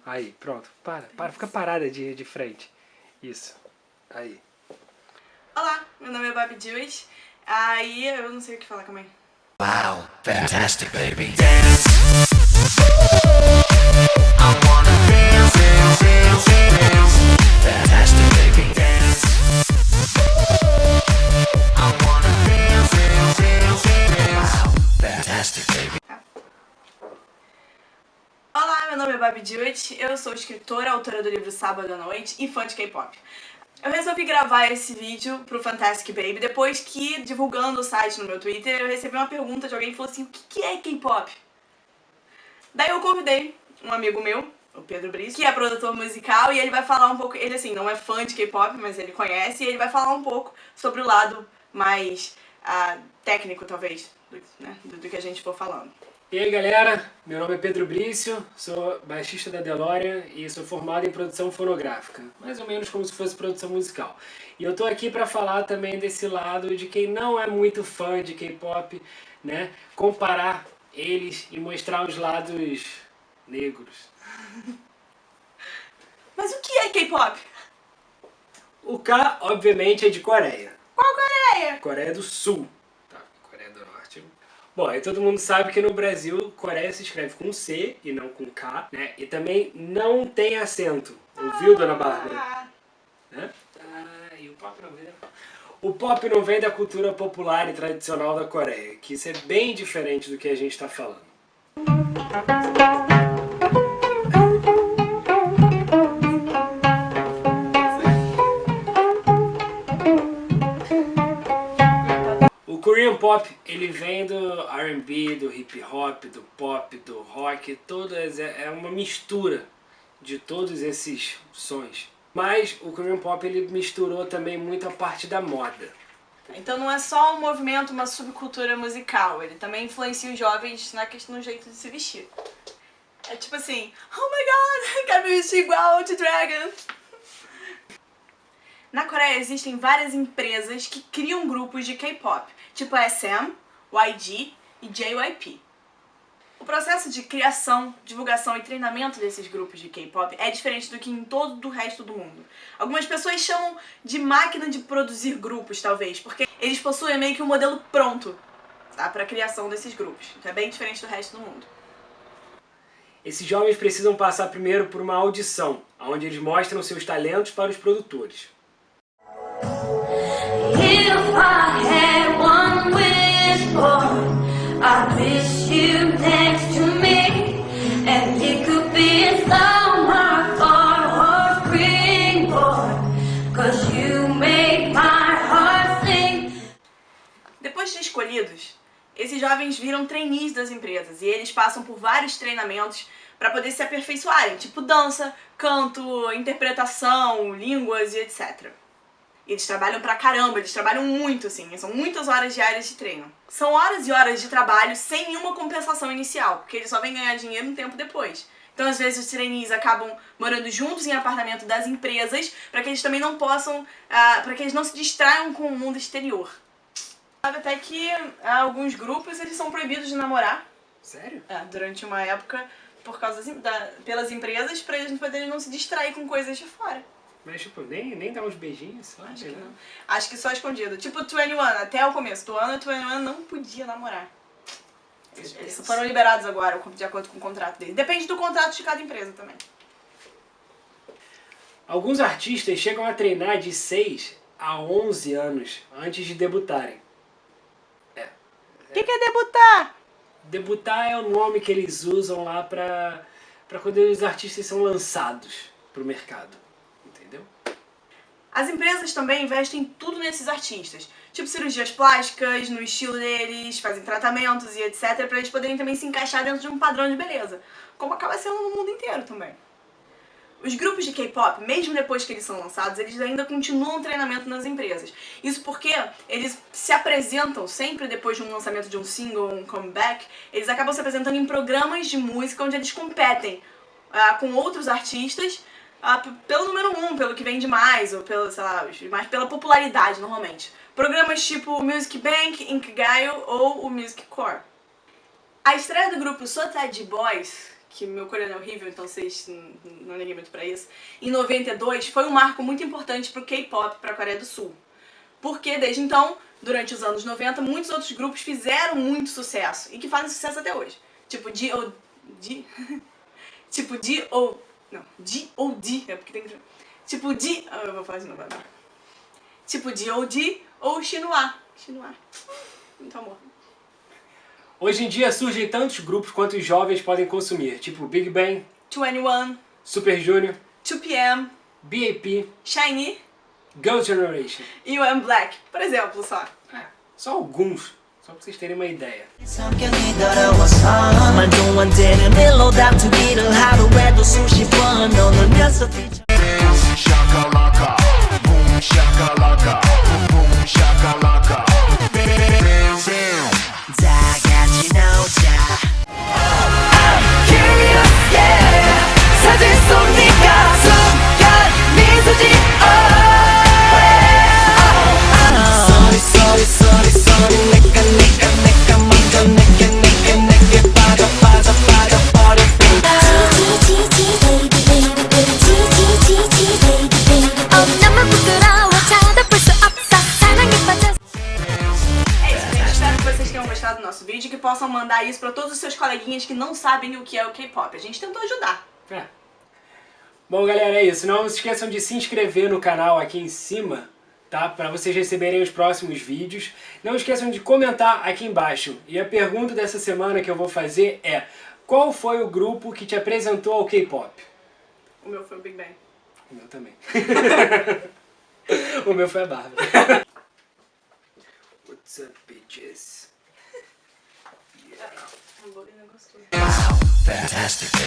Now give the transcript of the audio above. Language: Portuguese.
Aí, pronto. Fica parada de frente. Isso. Aí. Olá, meu nome é Bobby Jewish. Aí eu não sei o que falar, calma aí. Wow, fantastic, baby. Dance. I wanna dance, dance, dance, dance. Fantastic, baby. Dance. I wanna dance, dance, dance, dance. Wow, fantastic, baby. Olá, meu nome é Bobby Jewish. Eu sou escritora, autora do livro Sábado à Noite e fã de K-pop. Eu resolvi gravar esse vídeo pro Fantastic Baby depois que, divulgando o site no meu Twitter, eu recebi uma pergunta de alguém que falou assim: o que é K-pop? Daí eu convidei um amigo meu, o Pedro Brice, que é produtor musical, e ele vai falar um pouco, ele assim, não é fã de K-pop, mas ele conhece, e ele vai falar um pouco sobre o lado mais técnico, talvez, do que a gente for falando. E aí galera, meu nome é Pedro Brício, sou baixista da DeLorean e sou formado em produção fonográfica, mais ou menos como se fosse produção musical. E eu tô aqui pra falar também desse lado de quem não é muito fã de K-pop, né? Comparar eles e mostrar os lados negros. Mas o que é K-pop? O K, obviamente, é de Coreia. Qual Coreia? Coreia do Sul. Tá, Coreia do Norte. Bom, e todo mundo sabe que no Brasil, Coreia se escreve com C e não com K, né? E também não tem acento. Ouviu, dona Bárbara? Né? E o pop não vem da... O pop não vem da cultura popular e tradicional da Coreia, que isso é bem diferente do que a gente está falando. O Korean Pop, ele vem do R&B, do hip hop, do pop, do rock, é uma mistura de todos esses sons. Mas o Korean Pop, ele misturou também muito a parte da moda. Então não é só um movimento, uma subcultura musical, ele também influencia os jovens na questão do jeito de se vestir. É tipo assim, oh my god, quero me vestir igual ao G-Dragon. Na Coreia existem várias empresas que criam grupos de K-pop, tipo a SM, YG e JYP. O processo de criação, divulgação e treinamento desses grupos de K-pop é diferente do que em todo o resto do mundo. Algumas pessoas chamam de máquina de produzir grupos, talvez, porque eles possuem meio que um modelo pronto, tá, para a criação desses grupos. Então é bem diferente do resto do mundo. Esses jovens precisam passar primeiro por uma audição, onde eles mostram seus talentos para os produtores. If I had one wish, boy, I wish you next to me, and it could be summer, fall, or spring, boy, 'cause you make my heart sing. Depois de escolhidos, esses jovens viram trainees das empresas e eles passam por vários treinamentos para poder se aperfeiçoarem, tipo dança, canto, interpretação, línguas e etc. E eles trabalham pra caramba, eles trabalham muito, assim, são muitas horas diárias de treino. São horas e horas de trabalho sem nenhuma compensação inicial, porque eles só vêm ganhar dinheiro um tempo depois. Então, às vezes, os trainees acabam morando juntos em apartamento das empresas para que eles também não possam, para que eles não se distraiam com o mundo exterior. Sabe até que alguns grupos eles são proibidos de namorar. Sério? Durante uma época, por causa pelas empresas, para eles poderem não se distrair com coisas de fora. Mas tipo, nem dá uns beijinhos só? Acho que não. Acho que só escondido. Tipo 21, até o começo do ano, 21 não podia namorar. Eles foram liberados agora, de acordo com o contrato deles. Depende do contrato de cada empresa também. Alguns artistas chegam a treinar de 6 a 11 anos antes de debutarem. O que é debutar? Debutar é o nome que eles usam lá pra quando os artistas são lançados pro mercado. Entendeu? As empresas também investem tudo nesses artistas. Tipo cirurgias plásticas, no estilo deles, fazem tratamentos e etc. Pra eles poderem também se encaixar dentro de um padrão de beleza. Como acaba sendo no mundo inteiro também. Os grupos de K-pop, mesmo depois que eles são lançados, eles ainda continuam treinamento nas empresas. Isso porque eles se apresentam sempre depois de um lançamento de um single, um comeback, eles acabam se apresentando em programas de música onde eles competem com outros artistas pelo número 1, pelo que vende mais, ou pelo, sei lá, mais pela popularidade normalmente. Programas tipo o Music Bank, Inkigayo ou o Music Core. A estreia do grupo Sotaji Boys, que meu coreano é horrível, então vocês não liguem muito pra isso. Em 92 foi um marco muito importante pro K-pop, pra Coreia do Sul. Porque desde então, durante os anos 90, muitos outros grupos fizeram muito sucesso e que fazem sucesso até hoje. Tipo D.O.D. Tipo D.O. Não, D.O.D. É porque tem que... Tipo D... eu vou falar de novo agora. Tipo D.O.D. ou Shinhwa. Shinhwa. Muito amor. Hoje em dia surgem tantos grupos quanto os jovens podem consumir, tipo Big Bang, 2NE1, Super Junior, 2PM, BAP, SHINee Girls' Generation. e o Black, por exemplo, só. Só alguns, só pra vocês terem uma ideia. 성격이 더러워서 말도 안 되는 일로 다투기를 하루에도 수십 번 너놀면서 Shakalaka, boom shakalaka, boom shakalaka. 다 같이 나오자. I'm curious, yeah. 사진 속 네가 숨겨진 미소 지어. Sorry, 내가 먼저 내게 빠져 버려. 너무 부끄러워 찾아볼 수 없어 사랑에 빠져 É isso, gente. Espero que vocês tenham gostado do nosso vídeo e que possam mandar isso pra todos os seus coleguinhas que não sabem o que é o K-pop. A gente tentou ajudar. Bom, galera, é isso. Não se esqueçam de se inscrever no canal aqui em cima, tá? Para vocês receberem os próximos vídeos. Não esqueçam de comentar aqui embaixo. E a pergunta dessa semana que eu vou fazer é: qual foi o grupo que te apresentou ao K-pop? O meu foi o Big Bang. O meu também. O meu foi a Bárbara. What's up, bitches? Um bolinho gostoso. Fantastic, baby.